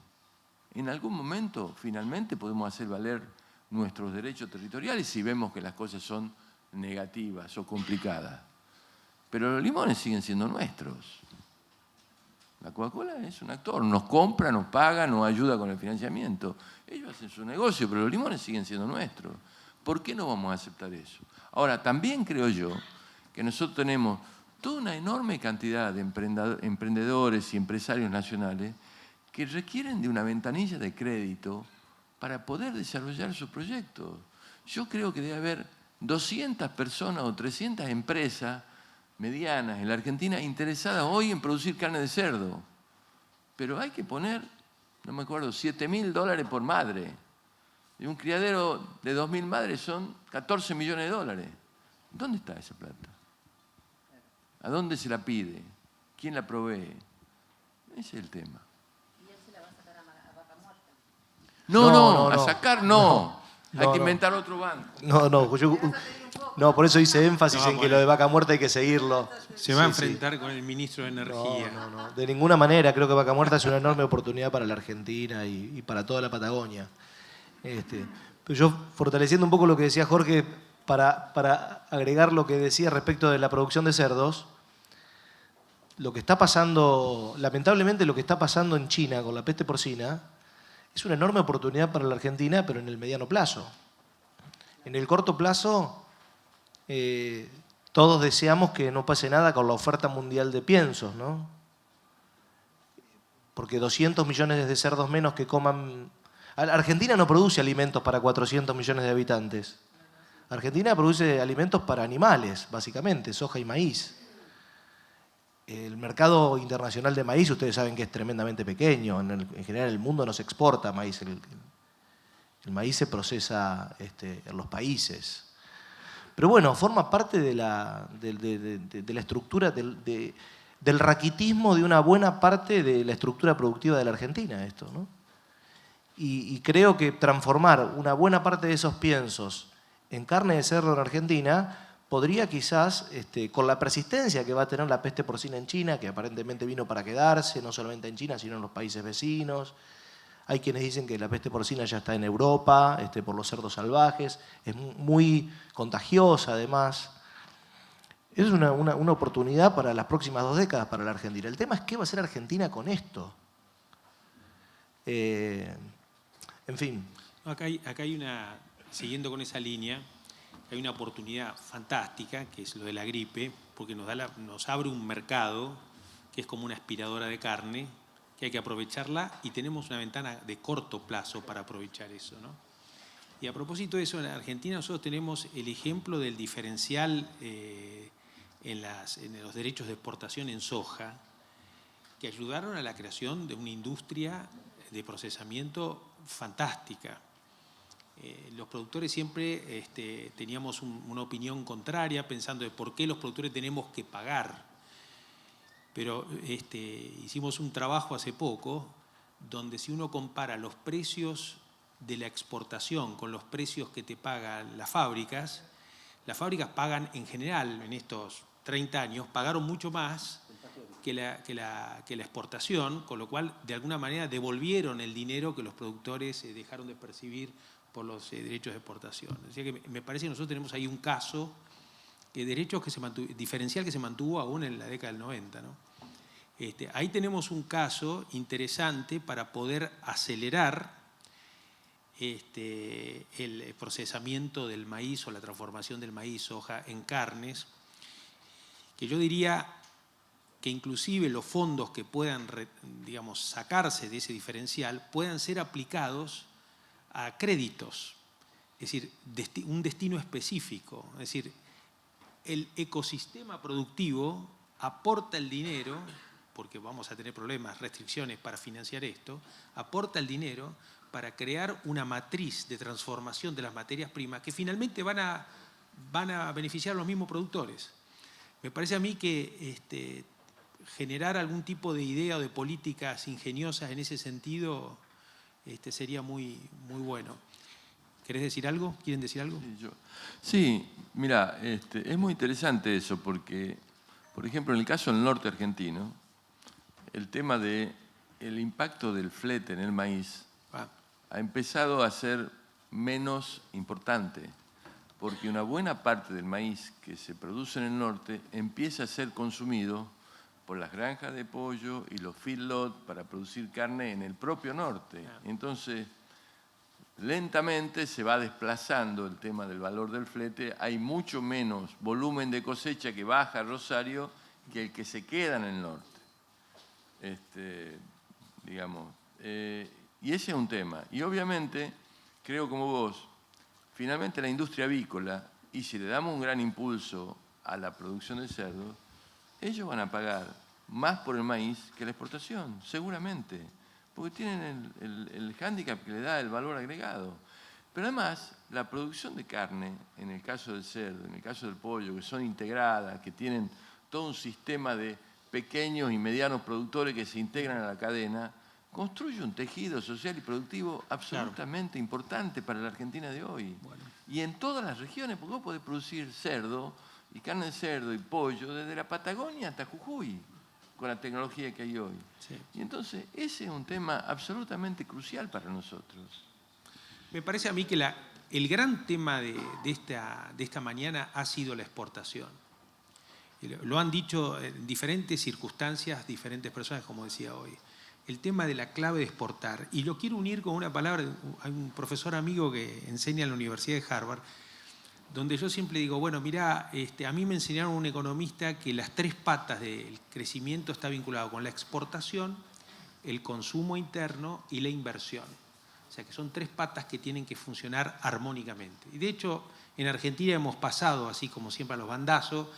[SPEAKER 3] En algún momento, finalmente, podemos hacer valer nuestros derechos territoriales si vemos que las cosas son negativas o complicadas. Pero los limones siguen siendo nuestros. La Coca-Cola es un actor, nos compra, nos paga, nos ayuda con el financiamiento. Ellos hacen su negocio, pero los limones siguen siendo nuestros. ¿Por qué no vamos a aceptar eso? Ahora, también creo yo que nosotros tenemos toda una enorme cantidad de emprendedores y empresarios nacionales que requieren de una ventanilla de crédito para poder desarrollar sus proyectos. Yo creo que debe haber 200 personas o 300 empresas medianas en la Argentina interesadas hoy en producir carne de cerdo. Pero hay que poner, no me acuerdo, $7.000 por madre. Y un criadero de 2.000 madres son 14 millones de dólares. ¿Dónde está esa plata? ¿A dónde se la pide? ¿Quién la provee? Ese es el tema.
[SPEAKER 4] ¿Y él se la va a sacar a vaca muerta?
[SPEAKER 3] No, a sacar no.
[SPEAKER 2] No,
[SPEAKER 3] Hay que inventar otro banco.
[SPEAKER 2] No, por eso hice énfasis en que lo de vaca muerta hay que seguirlo.
[SPEAKER 1] Se va a enfrentar con el ministro de Energía.
[SPEAKER 2] No. De ninguna manera. Creo que vaca muerta es una enorme oportunidad para la Argentina y para toda la Patagonia. Pero yo, fortaleciendo un poco lo que decía Jorge, para agregar lo que decía respecto de la producción de cerdos, lo que está pasando, lamentablemente lo que está pasando en China con la peste porcina, es una enorme oportunidad para la Argentina, pero en el mediano plazo. En el corto plazo, todos deseamos que no pase nada con la oferta mundial de piensos, ¿no? Porque 200 millones de cerdos menos que coman... Argentina no produce alimentos para 400 millones de habitantes. Argentina produce alimentos para animales, básicamente, soja y maíz. El mercado internacional de maíz, ustedes saben que es tremendamente pequeño. En general, el mundo no se exporta maíz. El maíz se procesa en los países. Pero bueno, forma parte de la estructura, del raquitismo de una buena parte de la estructura productiva de la Argentina, esto, ¿no? Y creo que transformar una buena parte de esos piensos en carne de cerdo en Argentina podría quizás, con la persistencia que va a tener la peste porcina en China, que aparentemente vino para quedarse, no solamente en China, sino en los países vecinos. Hay quienes dicen que la peste porcina ya está en Europa, por los cerdos salvajes, es muy contagiosa además. Es una oportunidad para las próximas 2 décadas para la Argentina. El tema es qué va a hacer Argentina con esto. En fin.
[SPEAKER 1] Acá hay una, siguiendo con esa línea, hay una oportunidad fantástica, que es lo de la gripe, porque nos abre un mercado que es como una aspiradora de carne, que hay que aprovecharla y tenemos una ventana de corto plazo para aprovechar eso, ¿no? Y a propósito de eso, en Argentina nosotros tenemos el ejemplo del diferencial en los derechos de exportación en soja, que ayudaron a la creación de una industria de procesamiento fantástica. Los productores siempre teníamos una opinión contraria, pensando de por qué los productores tenemos que pagar. Pero hicimos un trabajo hace poco donde si uno compara los precios de la exportación con los precios que te pagan las fábricas pagan en general, en estos 30 años, pagaron mucho más que la exportación, con lo cual de alguna manera devolvieron el dinero que los productores dejaron de percibir por los derechos de exportación. O sea que me parece que nosotros tenemos ahí un caso de derechos diferencial que se mantuvo aún en la década del 90, ¿no? Ahí tenemos un caso interesante para poder acelerar el procesamiento del maíz o la transformación del maíz, soja, en carnes, que yo diría que inclusive los fondos que puedan, digamos, sacarse de ese diferencial puedan ser aplicados a créditos, es decir, un destino específico. Es decir, el ecosistema productivo aporta el dinero, porque vamos a tener problemas, restricciones para financiar esto, aporta el dinero para crear una matriz de transformación de las materias primas que finalmente van a beneficiar a los mismos productores. Me parece a mí que generar algún tipo de idea o de políticas ingeniosas en ese sentido sería muy, muy bueno. ¿Querés decir algo? ¿Quieren decir algo?
[SPEAKER 3] Sí, mira, es muy interesante eso porque, por ejemplo, en el caso del norte argentino, el tema del impacto del flete en el maíz ha empezado a ser menos importante, porque una buena parte del maíz que se produce en el norte empieza a ser consumido por las granjas de pollo y los feedlots para producir carne en el propio norte. Entonces, lentamente se va desplazando el tema del valor del flete, hay mucho menos volumen de cosecha que baja a Rosario que el que se queda en el norte. Y ese es un tema. Y obviamente, creo como vos, finalmente la industria avícola, y si le damos un gran impulso a la producción de cerdo, ellos van a pagar más por el maíz que la exportación, seguramente, porque tienen el hándicap que le da el valor agregado. Pero además, la producción de carne, en el caso del cerdo, en el caso del pollo, que son integradas, que tienen todo un sistema de pequeños y medianos productores que se integran a la cadena, construye un tejido social y productivo absolutamente importante para la Argentina de hoy. Bueno. Y en todas las regiones, porque vos podés producir cerdo y carne de cerdo y pollo desde la Patagonia hasta Jujuy, con la tecnología que hay hoy. Sí. Y entonces ese es un tema absolutamente crucial para nosotros.
[SPEAKER 1] Me parece a mí que el gran tema de esta mañana ha sido la exportación. Lo han dicho en diferentes circunstancias, diferentes personas, como decía hoy. El tema de la clave de exportar. Y lo quiero unir con una palabra. Hay un profesor amigo que enseña en la Universidad de Harvard. donde yo siempre digo, bueno, mirá, a mí me enseñaron un economista que las 3 patas del crecimiento está vinculado con la exportación, el consumo interno y la inversión. O sea que son 3 patas que tienen que funcionar armónicamente. Y de hecho, en Argentina hemos pasado, así como siempre a los bandazos,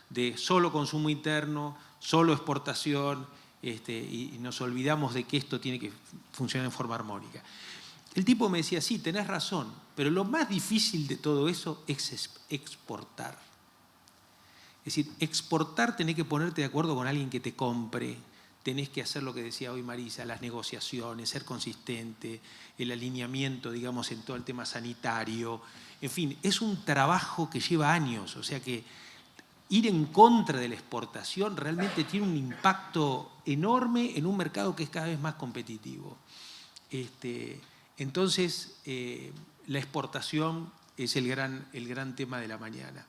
[SPEAKER 1] de solo consumo interno, solo exportación, y nos olvidamos de que esto tiene que funcionar en forma armónica. El tipo me decía, sí, tenés razón, pero lo más difícil de todo eso es exportar. Es decir, exportar tenés que ponerte de acuerdo con alguien que te compre, tenés que hacer lo que decía hoy Marisa, las negociaciones, ser consistente, el alineamiento, digamos, en todo el tema sanitario. En fin, es un trabajo que lleva años, o sea que ir en contra de la exportación realmente tiene un impacto enorme en un mercado que es cada vez más competitivo. Entonces, la exportación es el gran tema de la mañana.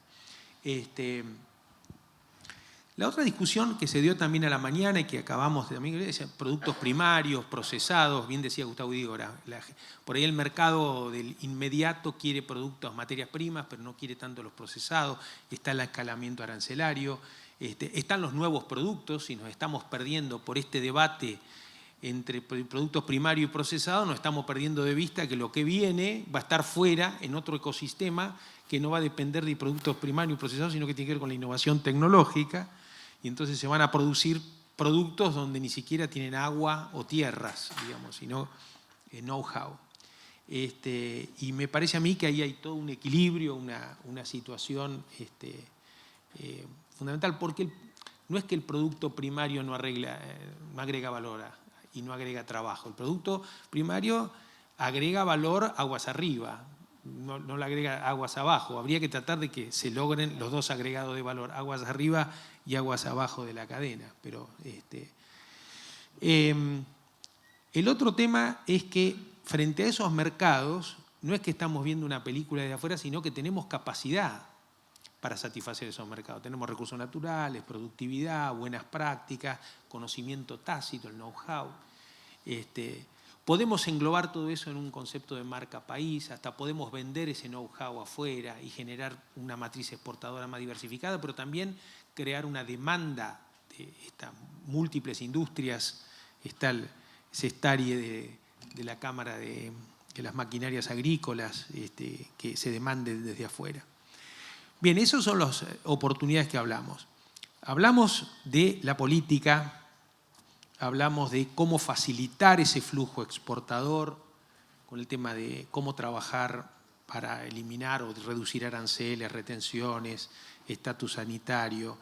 [SPEAKER 1] La otra discusión que se dio también a la mañana y que acabamos de también, productos primarios, procesados, bien decía Gustavo Dígora, por ahí el mercado del inmediato quiere productos, materias primas, pero no quiere tanto los procesados, está el escalamiento arancelario, están los nuevos productos y nos estamos perdiendo por este debate entre productos primarios y procesados, nos estamos perdiendo de vista que lo que viene va a estar fuera en otro ecosistema que no va a depender de productos primarios y procesados, sino que tiene que ver con la innovación tecnológica. Y entonces se van a producir productos donde ni siquiera tienen agua o tierras, digamos, sino know-how. Y me parece a mí que ahí hay todo un equilibrio, una situación fundamental, porque no es que el producto primario no agrega valor y no agrega trabajo. El producto primario agrega valor aguas arriba, no le agrega aguas abajo. Habría que tratar de que se logren los 2 agregados de valor, aguas arriba y aguas abajo de la cadena. Pero el otro tema es que frente a esos mercados no es que estamos viendo una película de afuera, sino que tenemos capacidad para satisfacer esos mercados. Tenemos recursos naturales, productividad, buenas prácticas, conocimiento tácito, el know-how. Podemos englobar todo eso en un concepto de marca país, hasta podemos vender ese know-how afuera y generar una matriz exportadora más diversificada, pero también crear una demanda de estas múltiples industrias. Está el cestarie de la Cámara de las Maquinarias Agrícolas que se demande desde afuera. Bien, esas son las oportunidades que hablamos. Hablamos de la política, hablamos de cómo facilitar ese flujo exportador, con el tema de cómo trabajar para eliminar o reducir aranceles, retenciones, estatus sanitario,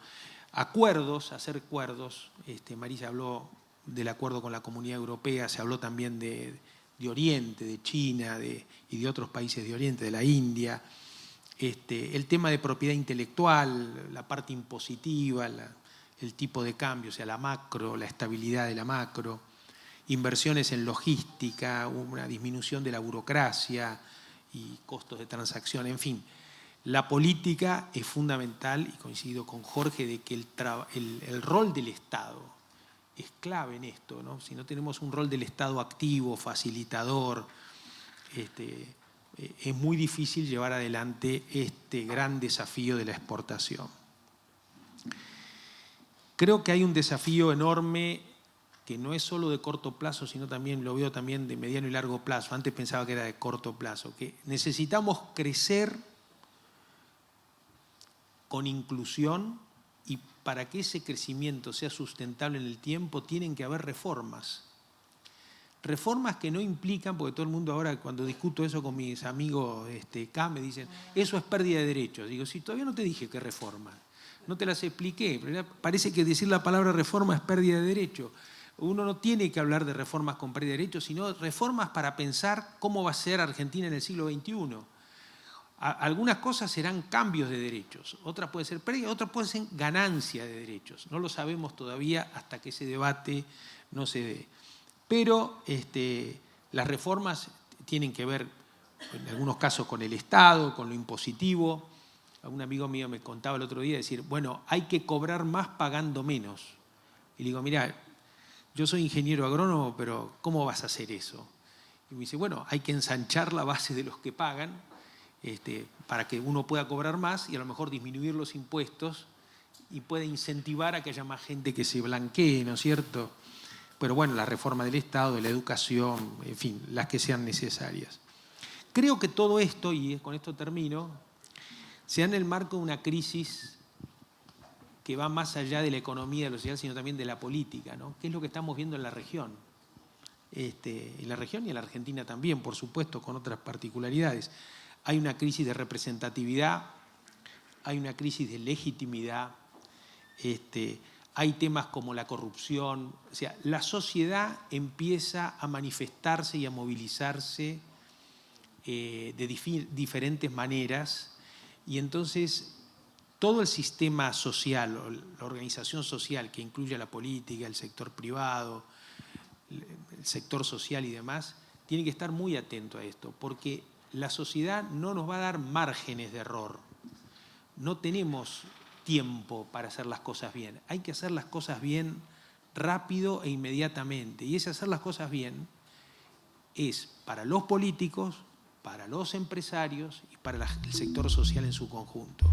[SPEAKER 1] acuerdos, hacer acuerdos. Marisa habló del acuerdo con la Comunidad Europea, se habló también de Oriente, de China y de otros países de Oriente, de la India. El tema de propiedad intelectual, la parte impositiva, el tipo de cambio, o sea, la macro, la estabilidad de la macro, inversiones en logística, una disminución de la burocracia y costos de transacción, en fin. La política es fundamental, y coincido con Jorge, de que el rol del Estado es clave en esto, ¿no? Si no tenemos un rol del Estado activo, facilitador, es muy difícil llevar adelante este gran desafío de la exportación. Creo que hay un desafío enorme que no es solo de corto plazo, sino también lo veo también de mediano y largo plazo. Antes pensaba que era de corto plazo, que necesitamos crecer con inclusión, y para que ese crecimiento sea sustentable en el tiempo tienen que haber reformas. Reformas que no implican, porque todo el mundo ahora cuando discuto eso con mis amigos acá me dicen, eso es pérdida de derechos. Digo, sí, todavía no te dije qué reforma, no te las expliqué, pero parece que decir la palabra reforma es pérdida de derechos. Uno no tiene que hablar de reformas con pérdida de derechos, sino reformas para pensar cómo va a ser Argentina en el siglo XXI. Algunas cosas serán cambios de derechos, otras pueden ser pérdida, otras pueden ser ganancia de derechos. No lo sabemos todavía hasta que ese debate no se dé. Pero las reformas tienen que ver, en algunos casos, con el Estado, con lo impositivo. Un amigo mío me contaba el otro día, decir, bueno, hay que cobrar más pagando menos. Y le digo, mirá, yo soy ingeniero agrónomo, pero ¿cómo vas a hacer eso? Y me dice, bueno, hay que ensanchar la base de los que pagan para que uno pueda cobrar más y a lo mejor disminuir los impuestos y pueda incentivar a que haya más gente que se blanquee, ¿no es cierto? Pero bueno, la reforma del Estado, de la educación, en fin, las que sean necesarias. Creo que todo esto, y con esto termino, se da en el marco de una crisis que va más allá de la economía, de lo social, sino también de la política, ¿no? ¿Qué es lo que estamos viendo en la región? En la región y en la Argentina también, por supuesto, con otras particularidades. Hay una crisis de representatividad, hay una crisis de legitimidad, hay temas como la corrupción. O sea, la sociedad empieza a manifestarse y a movilizarse de diferentes maneras, y entonces todo el sistema social, o la organización social que incluye a la política, el sector privado, el sector social y demás, tiene que estar muy atento a esto, porque la sociedad no nos va a dar márgenes de error. No tenemos tiempo para hacer las cosas bien. Hay que hacer las cosas bien rápido e inmediatamente. Y ese hacer las cosas bien es para los políticos, para los empresarios y para el sector social en su conjunto.